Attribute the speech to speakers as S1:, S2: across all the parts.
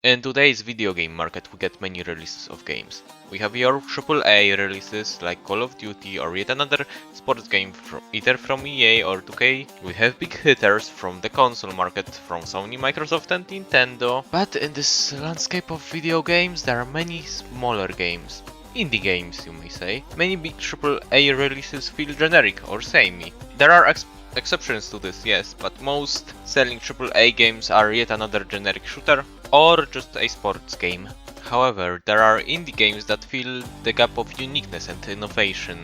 S1: In today's video game market, we get many releases of games. We have your AAA releases like Call of Duty or yet another sports game either from EA or 2K. We have big hitters from the console market from Sony, Microsoft and Nintendo. But in this landscape of video games, there are many smaller games. Indie games, you may say. Many big AAA releases feel generic or samey. There are exceptions to this, yes, but most selling AAA games are yet another generic shooter or just a sports game. However, there are indie games that fill the gap of uniqueness and innovation.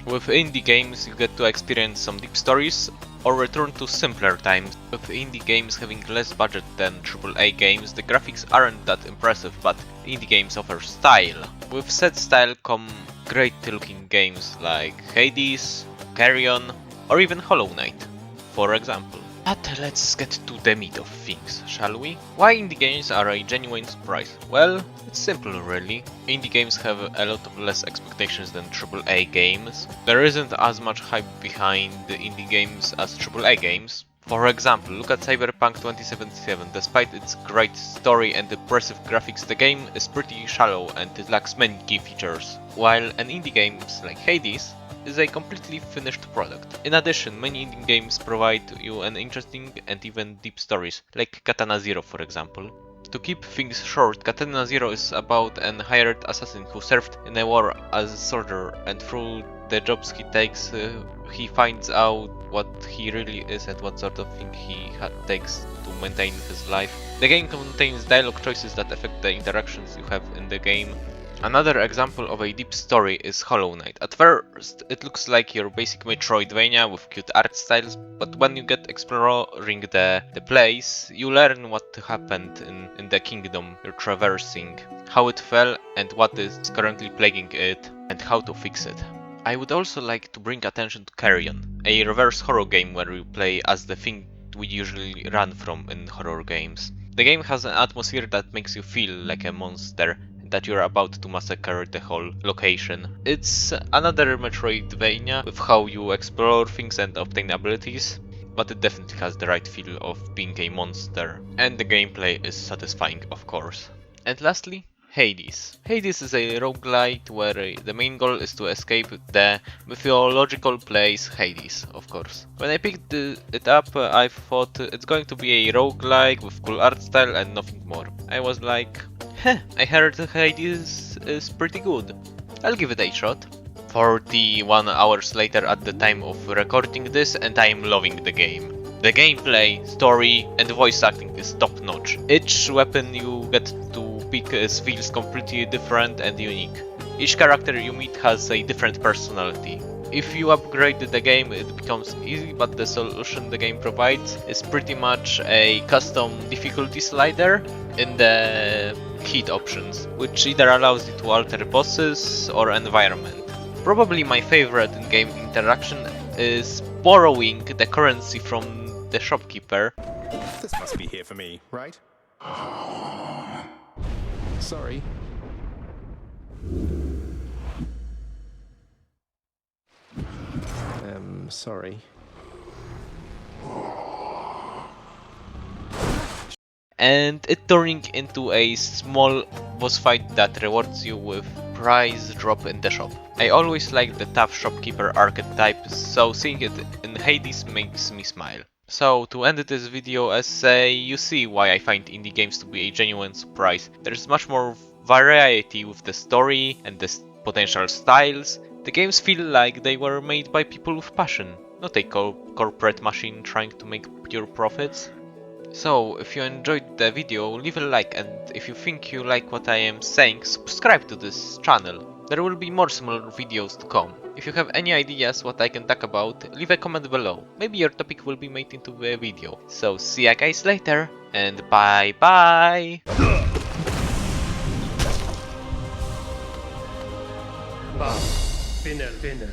S1: With indie games, you get to experience some deep stories or return to simpler times. With indie games having less budget than AAA games, the graphics aren't that impressive, but indie games offer style. With said style come great looking games like Hades, Carrion, or even Hollow Knight, for example. But let's get to the meat of things, shall we? Why indie games are a genuine surprise? Well, it's simple really. Indie games have a lot less expectations than AAA games. There isn't as much hype behind the indie games as AAA games. For example, look at Cyberpunk 2077. Despite its great story and impressive graphics, the game is pretty shallow and it lacks many key features. While an indie games like Hades is a completely finished product. In addition, many indie games provide you an interesting and even deep stories, like Katana Zero for example. To keep things short, Katana Zero is about an hired assassin who served in a war as a soldier, and through the jobs he takes, he finds out what he really is and what sort of thing he takes to maintain his life. The game contains dialogue choices that affect the interactions you have in the game. Another example of a deep story is Hollow Knight. At first, it looks like your basic Metroidvania with cute art styles, but when you get exploring the place, you learn what happened in the kingdom you're traversing, how it fell and what is currently plaguing it, and how to fix it. I would also like to bring attention to Carrion, a reverse horror game where you play as the thing we usually run from in horror games. The game has an atmosphere that makes you feel like a monster, that you're about to massacre the whole location. It's another Metroidvania with how you explore things and obtain abilities, but it definitely has the right feel of being a monster. And the gameplay is satisfying, of course. And lastly, Hades. Hades is a roguelite where the main goal is to escape the mythological place Hades, of course. When I picked it up, I thought it's going to be a roguelike with cool art style and nothing more. I was like, I heard Hades is pretty good. I'll give it a shot. 41 hours later at the time of recording this, and I'm loving the game. The gameplay, story and voice acting is top notch. Each weapon you get to pick feels completely different and unique. Each character you meet has a different personality. If you upgrade the game, it becomes easy, but the solution the game provides is pretty much a custom difficulty slider in the hit options, which either allows you to alter bosses or environment. Probably my favorite in-game interaction is borrowing the currency from the shopkeeper.
S2: This must be here for me, right? Sorry. Sorry.
S1: And it turning into a small boss fight that rewards you with prize drop in the shop. I always like the tough shopkeeper archetype, so seeing it in Hades makes me smile. So to end this video essay, you see why I find indie games to be a genuine surprise. There's much more variety with the story and the potential styles. The games feel like they were made by people with passion, not a corporate machine trying to make pure profits. So, if you enjoyed the video, leave a like, and if you think you like what I am saying, subscribe to this channel. There will be more similar videos to come. If you have any ideas what I can talk about, leave a comment below. Maybe your topic will be made into a video. So, see ya guys later, and bye bye!
S3: Pinner.